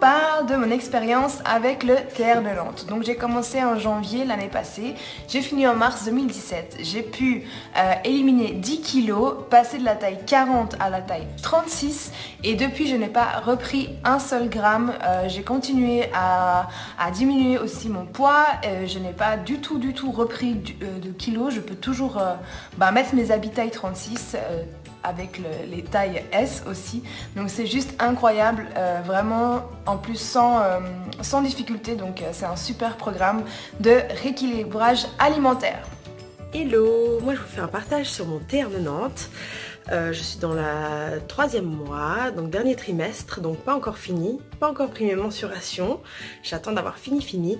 parle de mon expérience avec le Terre de Nantes. Donc j'ai commencé en janvier l'année passée, j'ai fini en mars 2017. J'ai pu éliminer 10 kilos, passer de la taille 40 à la taille 36 et depuis je n'ai pas repris un seul gramme. J'ai continué à diminuer aussi mon poids, je n'ai pas du tout repris de kilos. Je peux toujours mettre mes habits taille 36 avec les tailles S aussi, donc c'est juste incroyable, vraiment, en plus sans difficulté, donc c'est un super programme de rééquilibrage alimentaire. Hello, moi je vous fais un partage sur mon Terre de Nantes. Je suis dans la 3e mois, donc dernier trimestre, donc pas encore fini, pas encore pris mes mensurations, j'attends d'avoir fini,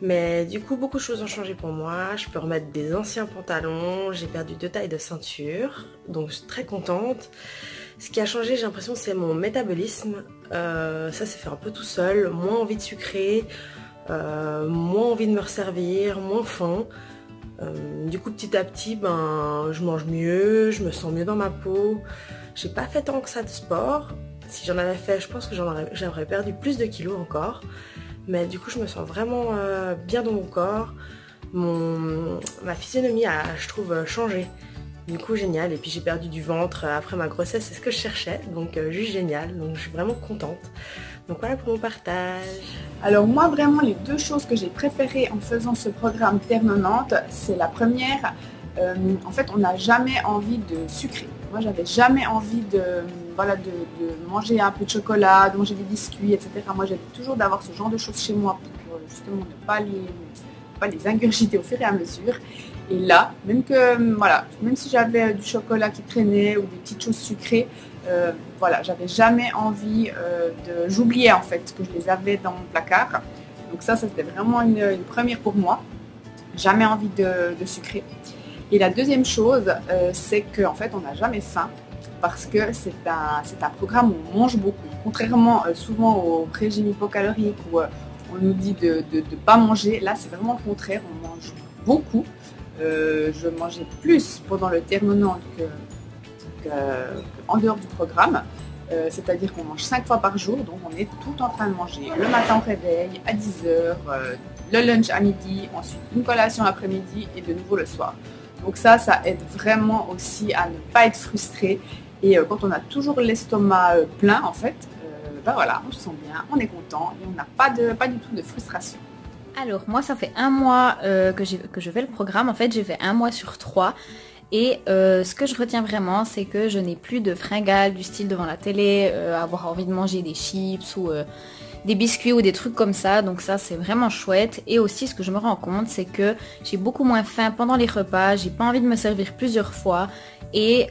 mais du coup beaucoup de choses ont changé pour moi. Je peux remettre des anciens pantalons, j'ai perdu 2 tailles de ceinture, donc je suis très contente. Ce qui a changé, j'ai l'impression, c'est mon métabolisme, ça s'est fait un peu tout seul, moins envie de sucrer, moins envie de me resservir, moins faim. Du coup petit à petit je mange mieux, je me sens mieux dans ma peau. J'ai pas fait tant que ça de sport. Si j'en avais fait, je pense que j'aurais perdu plus de kilos encore. Mais du coup je me sens vraiment bien dans mon corps. Ma physionomie a, je trouve, changé. Du coup génial. Et puis j'ai perdu du ventre après ma grossesse, c'est ce que je cherchais. Donc juste génial, donc je suis vraiment contente. Donc voilà pour mon partage. Alors moi vraiment les 2 choses que j'ai préférées en faisant ce programme Terre de Nantes, c'est la première, en fait on n'a jamais envie de sucrer. Moi j'avais jamais envie de manger un peu de chocolat, de manger des biscuits, etc. Moi j'avais toujours d'avoir ce genre de choses chez moi pour justement ne pas les ingurgiter au fur et à mesure. Et là, même si j'avais du chocolat qui traînait ou des petites choses sucrées, j'avais jamais envie j'oubliais en fait que je les avais dans mon placard. Donc ça c'était vraiment une première pour moi. Jamais envie de sucrer. Et la deuxième chose, c'est qu'en fait on n'a jamais faim parce que c'est un programme où on mange beaucoup. Contrairement souvent au régime hypocalorique où on nous dit de ne pas manger, là c'est vraiment le contraire, on mange beaucoup. Je mangeais plus pendant le Terre de Nantes qu'en dehors du programme, c'est-à-dire qu'on mange 5 fois par jour, donc on est tout en train de manger. Le matin au réveil, à 10h, le lunch à midi, ensuite une collation l'après-midi et de nouveau le soir. Donc ça aide vraiment aussi à ne pas être frustré. Et quand on a toujours l'estomac plein, en fait, on se sent bien, on est content et on n'a pas du tout de frustration. Alors moi ça fait 1 mois que je fais le programme, en fait j'ai fait 1 mois sur 3 et ce que je retiens vraiment c'est que je n'ai plus de fringales du style devant la télé, avoir envie de manger des chips ou des biscuits ou des trucs comme ça, donc ça c'est vraiment chouette. Et aussi ce que je me rends compte c'est que j'ai beaucoup moins faim pendant les repas, j'ai pas envie de me servir plusieurs fois et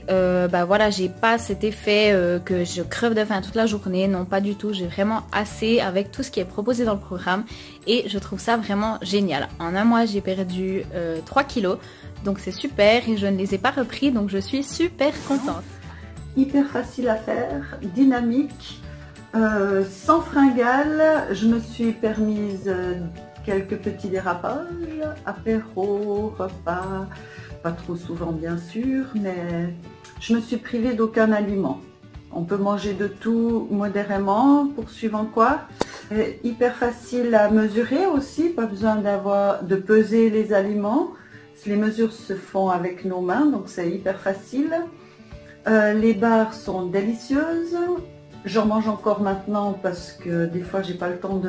j'ai pas cet effet que je creve de faim toute la journée, non pas du tout, j'ai vraiment assez avec tout ce qui est proposé dans le programme et je trouve ça vraiment génial. En 1 mois j'ai perdu 3 kilos, donc c'est super et je ne les ai pas repris, donc je suis super contente. Hyper facile à faire, dynamique. Sans fringales, je me suis permise quelques petits dérapages, apéro, repas, pas trop souvent bien sûr, mais je me suis privée d'aucun aliment. On peut manger de tout modérément, poursuivant quoi. Hyper facile à mesurer aussi, pas besoin de peser les aliments. Les mesures se font avec nos mains, donc c'est hyper facile. Les barres sont délicieuses. J'en mange encore maintenant parce que des fois j'ai pas le temps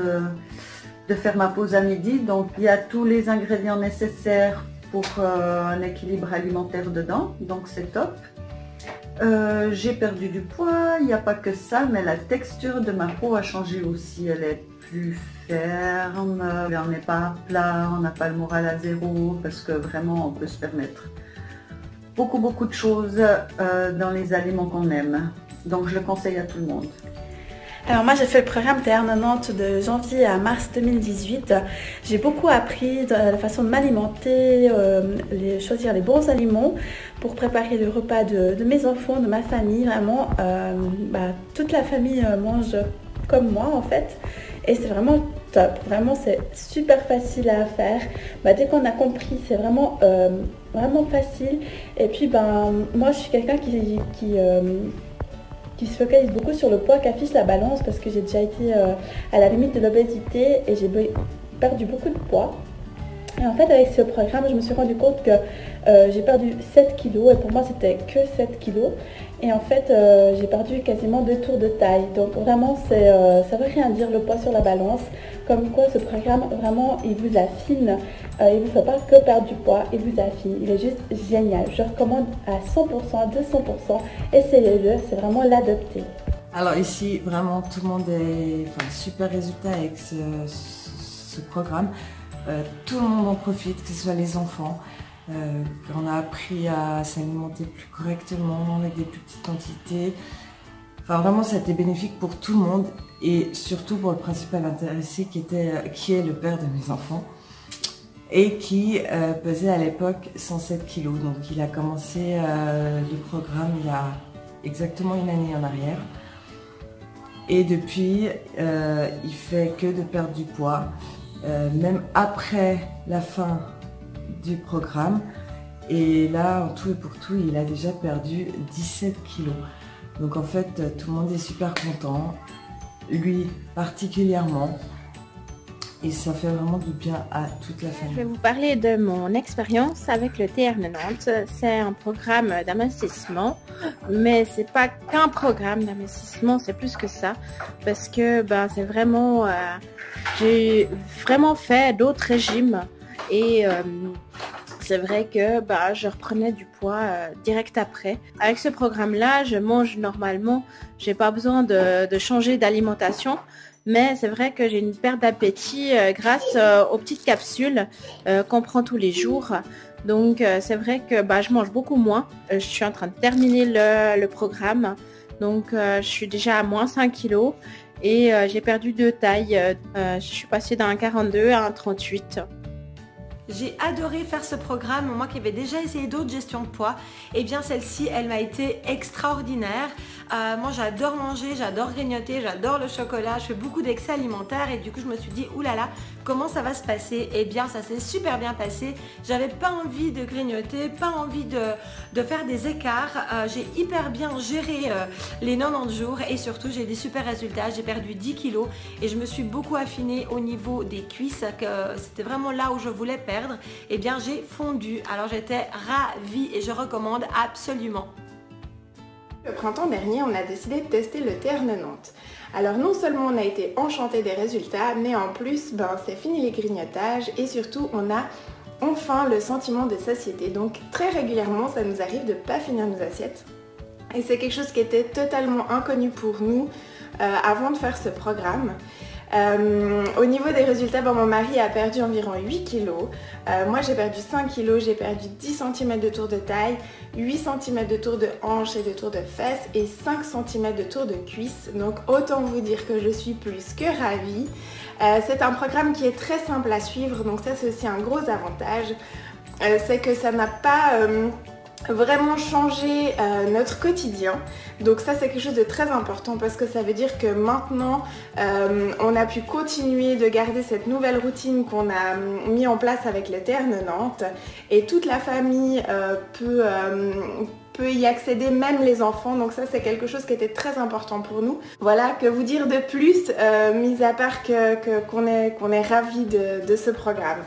de faire ma pause à midi, donc il y a tous les ingrédients nécessaires pour un équilibre alimentaire dedans, donc c'est top. J'ai perdu du poids, il n'y a pas que ça, mais la texture de ma peau a changé aussi, elle est plus ferme, on n'est pas à plat, on n'a pas le moral à zéro, parce que vraiment on peut se permettre beaucoup de choses dans les aliments qu'on aime. Donc je le conseille à tout le monde. Alors moi j'ai fait le programme Terre de Nantes de janvier à mars 2018. J'ai beaucoup appris de la façon de m'alimenter, choisir les bons aliments pour préparer le repas de mes enfants, de ma famille. Vraiment, toute la famille mange comme moi en fait. Et c'est vraiment top, vraiment c'est super facile à faire. Dès qu'on a compris, c'est vraiment facile. Et puis moi je suis quelqu'un qui se focalise beaucoup sur le poids qu'affiche la balance parce que j'ai déjà été à la limite de l'obésité et j'ai perdu beaucoup de poids. Et en fait, avec ce programme, je me suis rendu compte que j'ai perdu 7 kilos et pour moi, c'était que 7 kilos. Et en fait, j'ai perdu quasiment 2 tours de taille. Donc vraiment, ça veut rien dire le poids sur la balance. Comme quoi, ce programme, vraiment, il vous affine. Il ne vous fait pas que perdre du poids, il vous affine. Il est juste génial. Je recommande à 100%, à 200%. Essayez-le, c'est vraiment l'adopter. Alors ici, vraiment, tout le monde est super résultat avec ce programme. Tout le monde en profite, que ce soit les enfants. On a appris à s'alimenter plus correctement, avec des plus petites quantités. Enfin vraiment ça a été bénéfique pour tout le monde et surtout pour le principal intéressé qui est le père de mes enfants et qui pesait à l'époque 107 kg. Donc il a commencé le programme il y a exactement une année en arrière. Et depuis il fait que de perdre du poids. Même après la fin du programme. Et là, en tout et pour tout, il a déjà perdu 17 kilos. Donc en fait, tout le monde est super content. Lui particulièrement. Et ça fait vraiment du bien à toute la famille. Je vais vous parler de mon expérience avec le TR90. C'est un programme d'investissement, mais c'est pas qu'un programme d'investissement, c'est plus que ça. Parce que c'est vraiment... j'ai vraiment fait d'autres régimes et c'est vrai que je reprenais du poids direct après. Avec ce programme-là, je mange normalement, j'ai pas besoin de changer d'alimentation. Mais c'est vrai que j'ai une perte d'appétit grâce aux petites capsules qu'on prend tous les jours. Donc c'est vrai que je mange beaucoup moins. Je suis en train de terminer le programme. Donc je suis déjà à moins 5 kilos et j'ai perdu 2 tailles. Je suis passée d'un 42 à un 38. J'ai adoré faire ce programme, moi qui avais déjà essayé d'autres gestions de poids, et bien celle-ci, elle m'a été extraordinaire. Moi j'adore manger, j'adore grignoter, j'adore le chocolat, je fais beaucoup d'excès alimentaires et du coup je me suis dit oulala, comment ça va se passer? Et bien ça s'est super bien passé, j'avais pas envie de grignoter, pas envie de faire des écarts, j'ai hyper bien géré les 90 jours et surtout j'ai des super résultats, j'ai perdu 10 kilos et je me suis beaucoup affinée au niveau des cuisses, que c'était vraiment là où je voulais perdre, et bien j'ai fondu, alors j'étais ravie et je recommande absolument. Le printemps dernier, on a décidé de tester le TR90. Alors non seulement on a été enchanté des résultats, mais en plus, c'est fini les grignotages et surtout on a enfin le sentiment de satiété. Donc très régulièrement, ça nous arrive de ne pas finir nos assiettes. Et c'est quelque chose qui était totalement inconnu pour nous avant de faire ce programme. Au niveau des résultats, mon mari a perdu environ 8 kilos. Moi j'ai perdu 5 kilos, j'ai perdu 10 cm de tour de taille, 8 cm de tour de hanche et de tour de fesses et 5 cm de tour de cuisse. Donc autant vous dire que je suis plus que ravie. C'est un programme qui est très simple à suivre, donc ça c'est aussi un gros avantage. C'est que ça n'a pas... vraiment changer notre quotidien. Donc ça c'est quelque chose de très important parce que ça veut dire que maintenant on a pu continuer de garder cette nouvelle routine qu'on a mis en place avec le TR90 et toute la famille peut y accéder, même les enfants, donc ça c'est quelque chose qui était très important pour nous. Voilà, que vous dire de plus, mis à part qu'on est ravis de ce programme.